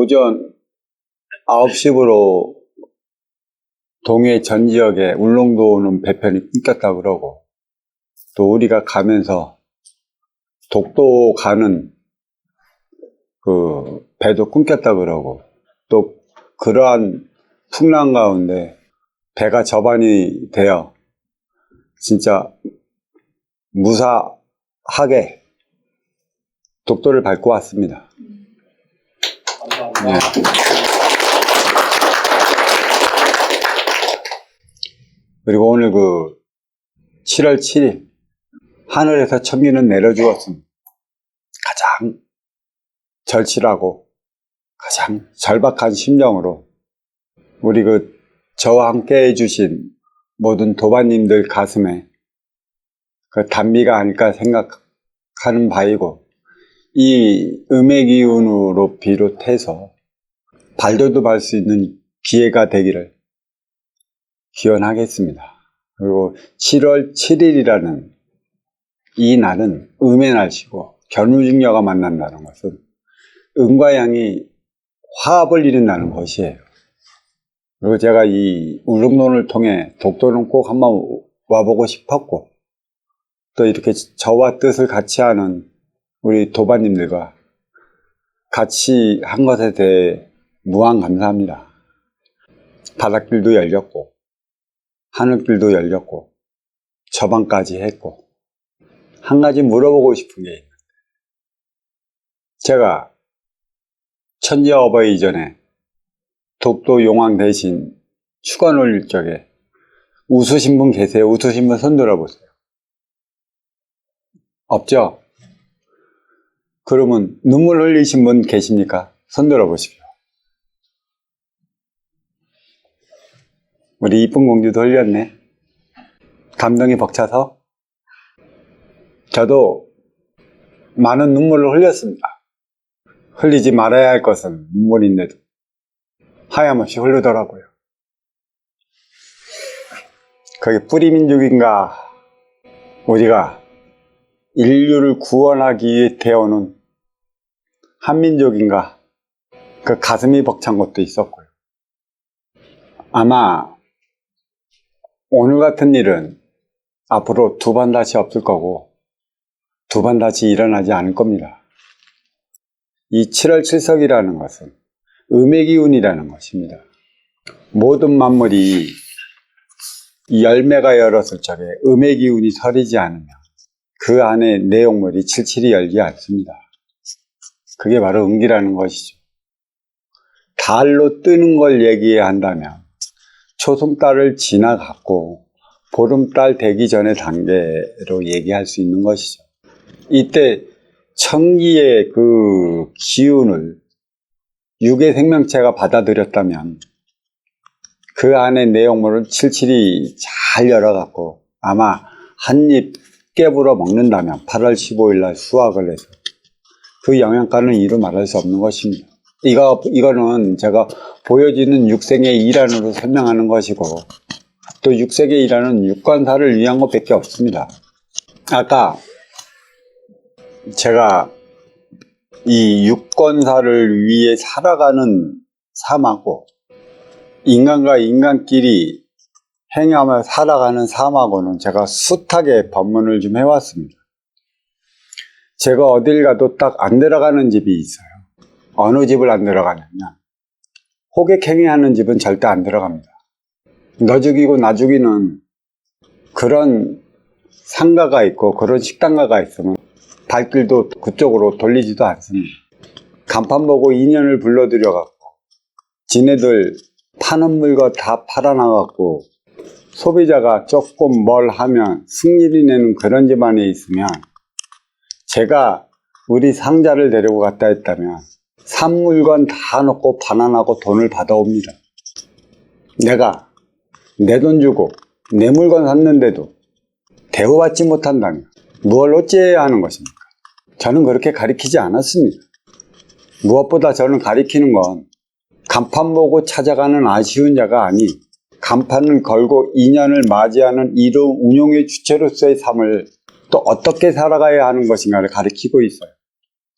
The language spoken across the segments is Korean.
오전 9시부로 동해 전 지역에 울릉도 오는 배편이 끊겼다 그러고, 또 우리가 가면서 독도 가는 그 배도 끊겼다 그러고, 또 그러한 풍랑 가운데 배가 저반이 되어 진짜 무사하게 독도를 밟고 왔습니다. 네. 그리고 오늘 그 7월 7일 하늘에서 천기는 내려주었습니다. 가장 절실하고 가장 절박한 심정으로 우리 저와 함께 해주신 모든 도반님들 가슴에 그 단비가 아닐까 생각하는 바이고, 이 음의 기운으로 비롯해서 발돋움할 수 있는 기회가 되기를 기원하겠습니다. 그리고 7월 7일이라는 이 날은 음의 날이고, 견우직녀가 만난다는 것은 음과 양이 화합을 이룬다는 것이에요. 그리고 제가 이 울릉도를 통해 독도는 꼭 한번 와보고 싶었고, 또 이렇게 저와 뜻을 같이 하는 우리 도반님들과 같이 한 것에 대해 무한 감사합니다. 바닷길도 열렸고 하늘길도 열렸고 저방까지 했고, 한 가지 물어보고 싶은 게 있는데, 제가 천지 어버이 이전에 독도 용왕 대신 휴관 올릴 적에 웃으신 분 계세요? 웃으신 분 손 들어보세요. 없죠? 그러면 눈물 흘리신 분 계십니까? 손 들어보십시오. 우리 이쁜 공주도 흘렸네. 감동이 벅차서 저도 많은 눈물을 흘렸습니다. 흘리지 말아야 할 것은 눈물인데도 하염없이 흐르더라고요. 그게 뿌리민족인가, 우리가 인류를 구원하기 위해 태어난 한민족인가, 그 가슴이 벅찬 것도 있었고요. 아마 오늘 같은 일은 앞으로 두 번 다시 없을 거고, 두 번 다시 일어나지 않을 겁니다. 이 7월 7석이라는 것은 음의 기운이라는 것입니다. 모든 만물이 이 열매가 열었을 적에 음의 기운이 서리지 않으면 그 안에 내용물이 칠칠이 열지 않습니다. 그게 바로 음기라는 것이죠. 달로 뜨는 걸 얘기해야 한다면 초승달을 지나갔고 보름달 되기 전의 단계로 얘기할 수 있는 것이죠. 이때 천기의 그 기운을 육의 생명체가 받아들였다면 그 안에 내용물을 칠칠이 잘 열어갖고 아마 한 입 깨물어 먹는다면 8월 15일 날 수확을 해서 그 영양가는 이루 말할 수 없는 것입니다. 이거는 제가 보여지는 육생의 일환으로 설명하는 것이고, 또 육생의 일환은 육관사를 위한 것밖에 없습니다. 아까 제가 이 육권사를 위해 살아가는 삶하고 인간과 인간끼리 행하며 살아가는 삶하고는 제가 숱하게 법문을 좀 해왔습니다. 제가 어딜 가도 딱 안 들어가는 집이 있어요. 어느 집을 안 들어가냐면 호객행위하는 집은 절대 안 들어갑니다. 너 죽이고 나 죽이는 그런 상가가 있고 그런 식당가가 있으면 발길도 그쪽으로 돌리지도 않습니다. 간판 보고 인연을 불러들여갖고 지네들 파는 물건 다 팔아나갖고 소비자가 조금 뭘 하면 승리를 내는 그런 집안에 있으면, 제가 우리 상자를 데리고 갔다 했다면 산 물건 다 놓고 반환하고 돈을 받아옵니다. 내가 내 돈 주고 내 물건 샀는데도 대우받지 못한다면 무엇을 어찌해야 하는 것입니까? 저는 그렇게 가리키지 않았습니다. 무엇보다 저는 가리키는 건 간판 보고 찾아가는 아쉬운 자가 아니, 간판을 걸고 인연을 맞이하는 이런 운용의 주체로서의 삶을 또 어떻게 살아가야 하는 것인가를 가리키고 있어요.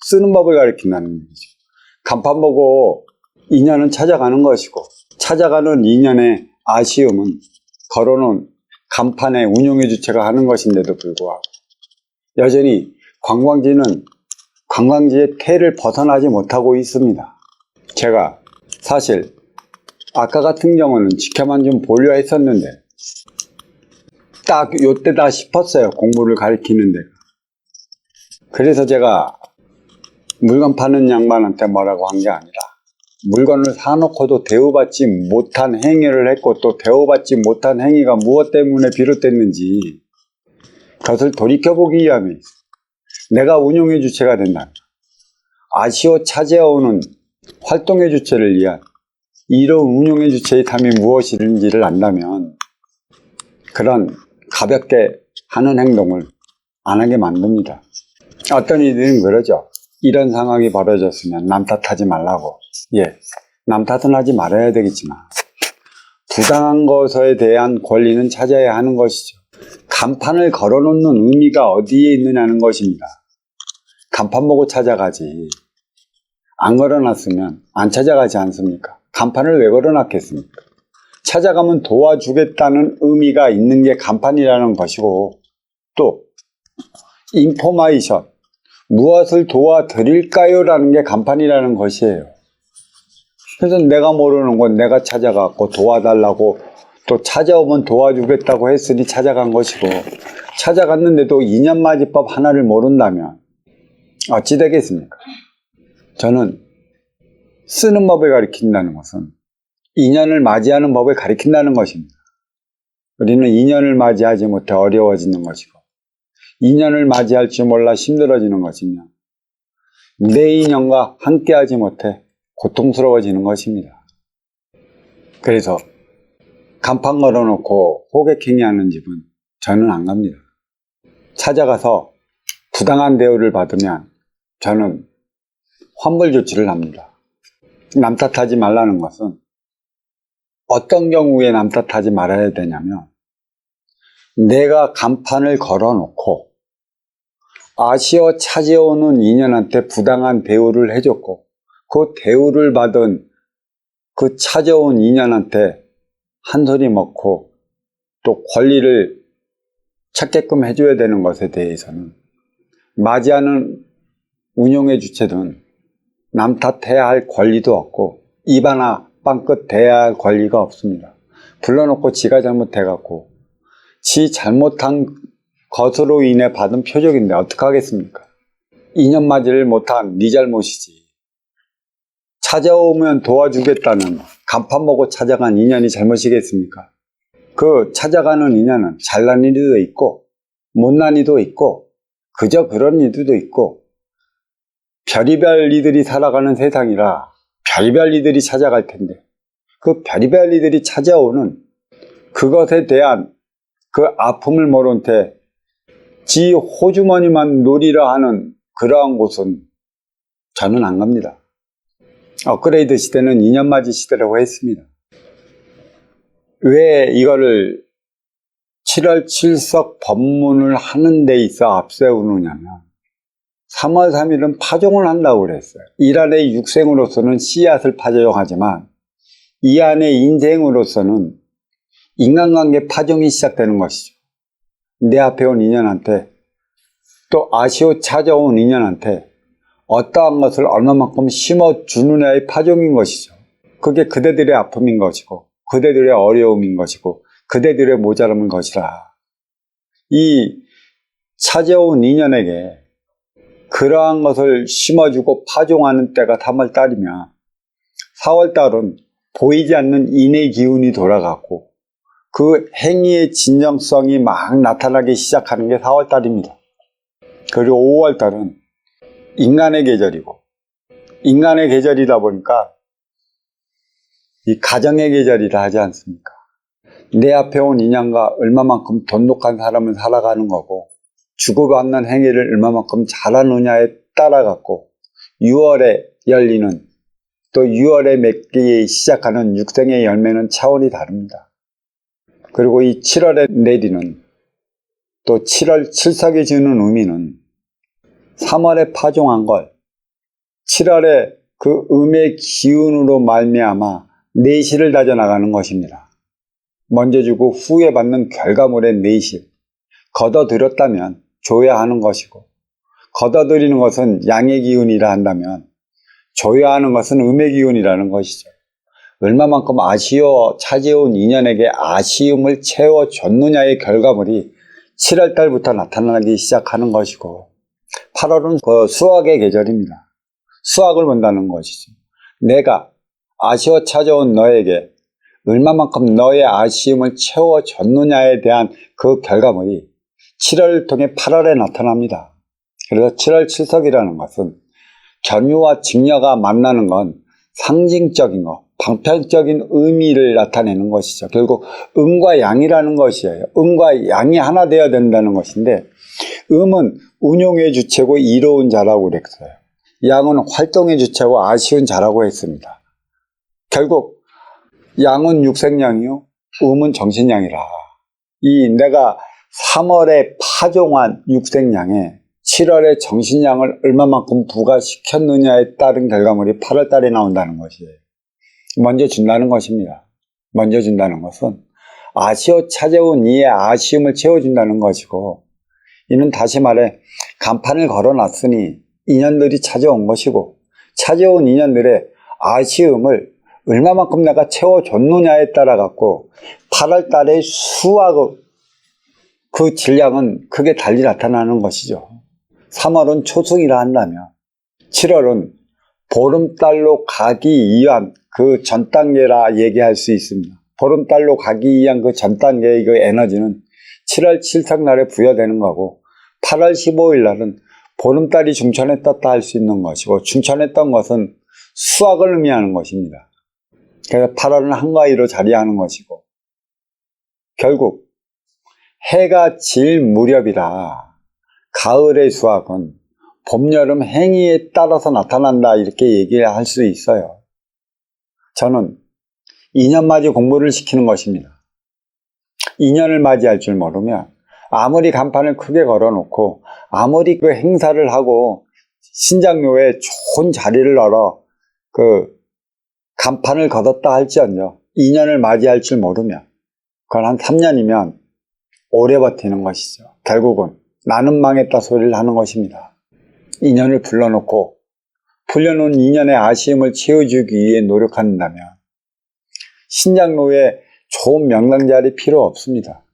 쓰는 법을 가리킨다는 얘기죠. 간판 보고 인연은 찾아가는 것이고, 찾아가는 인연의 아쉬움은 걸어놓은 간판의 운용의 주체가 하는 것인데도 불구하고 여전히 관광지의 태를 벗어나지 못하고 있습니다. 제가 사실 아까 같은 경우는 지켜만 좀 보려 했었는데 딱 요때다 싶었어요. 공부를 가르치는 데가. 그래서 제가 물건 파는 양반한테 뭐라고 한 게 아니라 물건을 사놓고도 대우받지 못한 행위를 했고 또 대우받지 못한 행위가 무엇 때문에 비롯됐는지 그것을 돌이켜보기 위함이 내가 운용의 주체가 된다. 아쉬워 찾아오는 활동의 주체를 위한 이런 운용의 주체의 탐이 무엇인지를 안다면 그런 가볍게 하는 행동을 안 하게 만듭니다. 어떤 이들은 그러죠. 이런 상황이 벌어졌으면 남 탓하지 말라고. 예, 남 탓은 하지 말아야 되겠지만 부당한 것에 대한 권리는 찾아야 하는 것이죠. 간판을 걸어놓는 의미가 어디에 있느냐는 것입니다. 간판 보고 찾아가지. 안 걸어놨으면 안 찾아가지 않습니까? 간판을 왜 걸어놨겠습니까? 찾아가면 도와주겠다는 의미가 있는 게 간판이라는 것이고 또 인포메이션, 무엇을 도와드릴까요? 라는 게 간판이라는 것이에요. 그래서 내가 모르는 건 내가 찾아가고 도와달라고 또 찾아오면 도와주겠다고 했으니 찾아간 것이고 찾아갔는데도 인연맞이법 하나를 모른다면 어찌 되겠습니까? 저는 쓰는 법을 가리킨다는 것은 인연을 맞이하는 법을 가리킨다는 것입니다. 우리는 인연을 맞이하지 못해 어려워지는 것이고 인연을 맞이할 줄 몰라 힘들어지는 것이며 내 인연과 함께하지 못해 고통스러워지는 것입니다. 그래서 간판 걸어놓고 호객행위하는 집은 저는 안 갑니다. 찾아가서 부당한 대우를 받으면 저는 환불 조치를 합니다. 남 탓하지 말라는 것은 어떤 경우에 남 탓하지 말아야 되냐면 내가 간판을 걸어놓고 아쉬워 찾아오는 인연한테 부당한 대우를 해줬고 그 대우를 받은 그 찾아온 인연한테 한 소리 먹고 또 권리를 찾게끔 해줘야 되는 것에 대해서는 맞이하는 운용의 주체는 남 탓해야 할 권리도 없고 입 하나 빵끝 대야 할 권리가 없습니다. 불러놓고 지가 잘못해갖고 지 잘못한 것으로 인해 받은 표적인데 어떡하겠습니까? 인연 맞이를 못한 네 잘못이지. 찾아오면 도와주겠다는 간판 보고 찾아간 인연이 잘못이겠습니까? 그 찾아가는 인연은 잘난 이도 있고 못난 이도 있고 그저 그런 이들도 있고 별의별 이들이 살아가는 세상이라 별의별 이들이 찾아갈 텐데 그 별의별 이들이 찾아오는 그것에 대한 그 아픔을 모른 채 지 호주머니만 노리라 하는 그러한 곳은 저는 안 갑니다. 업그레이드 시대는 인연맞이 시대라고 했습니다. 왜 이거를 7월 7석 법문을 하는 데 있어 앞세우느냐면 3월 3일은 파종을 한다고 그랬어요. 일 안의 육생으로서는 씨앗을 파종하지만 이 안의 인생으로서는 인간관계 파종이 시작되는 것이죠. 내 앞에 온 인연한테 또 아쉬워 찾아온 인연한테 어떠한 것을 얼마만큼 심어주느냐의 파종인 것이죠. 그게 그대들의 아픔인 것이고 그대들의 어려움인 것이고 그대들의 모자람인 것이라. 이 찾아온 인연에게 그러한 것을 심어주고 파종하는 때가 3월달이면 4월달은 보이지 않는 인의 기운이 돌아가고 그 행위의 진정성이 막 나타나기 시작하는 게 4월달입니다. 그리고 5월달은 인간의 계절이고 인간의 계절이다 보니까 이 가정의 계절이라 하지 않습니까? 내 앞에 온 인연과 얼마만큼 돈독한 사람을 살아가는 거고 주고받는 행위를 얼마만큼 잘하느냐에 따라갖고 6월에 열리는 또 6월에 맺기 시작하는 육생의 열매는 차원이 다릅니다. 그리고 이 7월에 내리는 또 7월 7석이 주는 의미는 3월에 파종한 걸 7월에 그 음의 기운으로 말미암아 내실을 다져나가는 것입니다. 먼저 주고 후에 받는 결과물의 내실, 걷어들였다면 줘야 하는 것이고, 걷어들이는 것은 양의 기운이라 한다면 줘야 하는 것은 음의 기운이라는 것이죠. 얼마만큼 아쉬워 차지해온 인연에게 아쉬움을 채워줬느냐의 결과물이 7월 달부터 나타나기 시작하는 것이고, 8월은 그 수확의 계절입니다. 수확을 본다는 것이죠. 내가 아쉬워 찾아온 너에게 얼마만큼 너의 아쉬움을 채워줬느냐에 대한 그 결과물이 7월을 통해 8월에 나타납니다. 그래서 7월 칠석이라는 것은 견유와 직녀가 만나는 건 상징적인 것, 방편적인 의미를 나타내는 것이죠. 결국 음과 양이라는 것이에요. 음과 양이 하나 되어야 된다는 것인데, 음은 운용의 주체고 이로운 자라고 그랬어요. 양은 활동의 주체고 아쉬운 자라고 했습니다. 결국 양은 육생양이요, 음은 정신양이라. 이 내가 3월에 파종한 육생양에 7월에 정신양을 얼마만큼 부과시켰느냐에 따른 결과물이 8월 달에 나온다는 것이에요. 먼저 준다는 것입니다. 먼저 준다는 것은 아쉬워 찾아온 이의 아쉬움을 채워준다는 것이고, 이는 다시 말해 간판을 걸어놨으니 인연들이 찾아온 것이고, 찾아온 인연들의 아쉬움을 얼마만큼 내가 채워줬느냐에 따라 갖고 8월 달의 수확 그 질량은 크게 달리 나타나는 것이죠. 3월은 초승이라 한다면 7월은 보름달로 가기 위한 그 전 단계라 얘기할 수 있습니다. 보름달로 가기 위한 그 전 단계의 그 에너지는 7월 칠석날에 부여되는 거고, 8월 15일 날은 보름달이 중천에 떴다 할 수 있는 것이고, 중천에 떤 것은 수확을 의미하는 것입니다. 그래서 8월은 한가위로 자리하는 것이고, 결국 해가 질 무렵이라 가을의 수확은 봄, 여름 행위에 따라서 나타난다, 이렇게 얘기할 수 있어요. 저는 2년 맞이 공부를 시키는 것입니다. 2년을 맞이할 줄 모르면 아무리 간판을 크게 걸어놓고 아무리 그 행사를 하고 신장로에 좋은 자리를 얻어 그 간판을 걷었다 할지언정 2년을 맞이할 줄 모르면, 그건 한 3년이면 오래 버티는 것이죠. 결국은 나는 망했다 소리를 하는 것입니다. 2년을 불러놓고 풀려놓은 2년의 아쉬움을 채워주기 위해 노력한다면 신장로에 좋은 명당자리 필요 없습니다.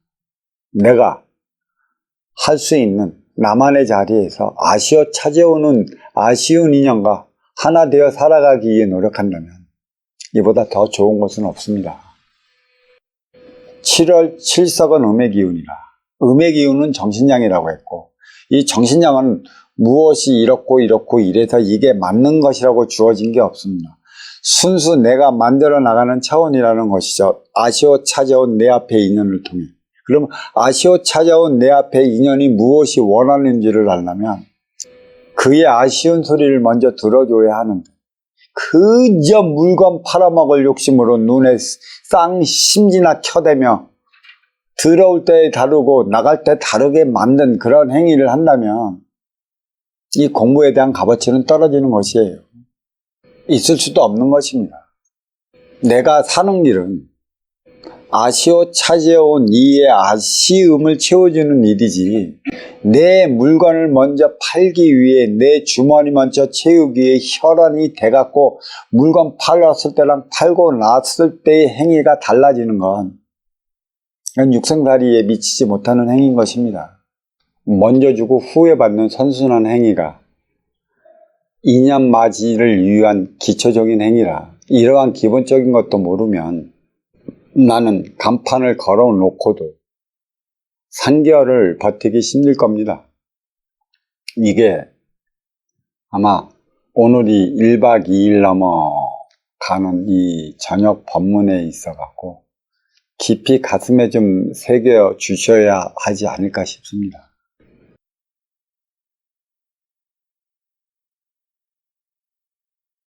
내가 할 수 있는 나만의 자리에서 아쉬워 찾아오는 아쉬운 인연과 하나 되어 살아가기 위해 노력한다면 이보다 더 좋은 것은 없습니다. 7월 칠석은 음의 기운이라. 음의 기운은 정신양이라고 했고, 이 정신양은 무엇이 이렇고 이래서 이게 맞는 것이라고 주어진 게 없습니다. 순수 내가 만들어 나가는 차원이라는 것이죠. 아쉬워 찾아온 내 앞의 인연을 통해. 그럼 아쉬워 찾아온 내 앞의 인연이 무엇이 원하는지를 알려면 그의 아쉬운 소리를 먼저 들어줘야 하는데, 그저 물건 팔아먹을 욕심으로 눈에 쌍심지나 켜대며 들어올 때 다르고 나갈 때 다르게 만든 그런 행위를 한다면 이 공부에 대한 값어치는 떨어지는 것이에요. 있을 수도 없는 것입니다. 내가 사는 길은 아쉬워 찾아온 이의 아쉬움을 채워주는 일이지, 내 물건을 먼저 팔기 위해 내 주머니 먼저 채우기 위해 혈안이 돼갖고 물건 팔았을 때랑 팔고 났을 때의 행위가 달라지는 건 육생살이에 미치지 못하는 행위인 것입니다. 먼저 주고 후에 받는 선순환 행위가 인연 맞이를 위한 기초적인 행위라, 이러한 기본적인 것도 모르면 나는 간판을 걸어 놓고도 3개월을 버티기 힘들 겁니다. 이게 아마 오늘이 1박 2일 넘어가는 이 저녁 법문에 있어 갖고 깊이 가슴에 좀 새겨 주셔야 하지 않을까 싶습니다.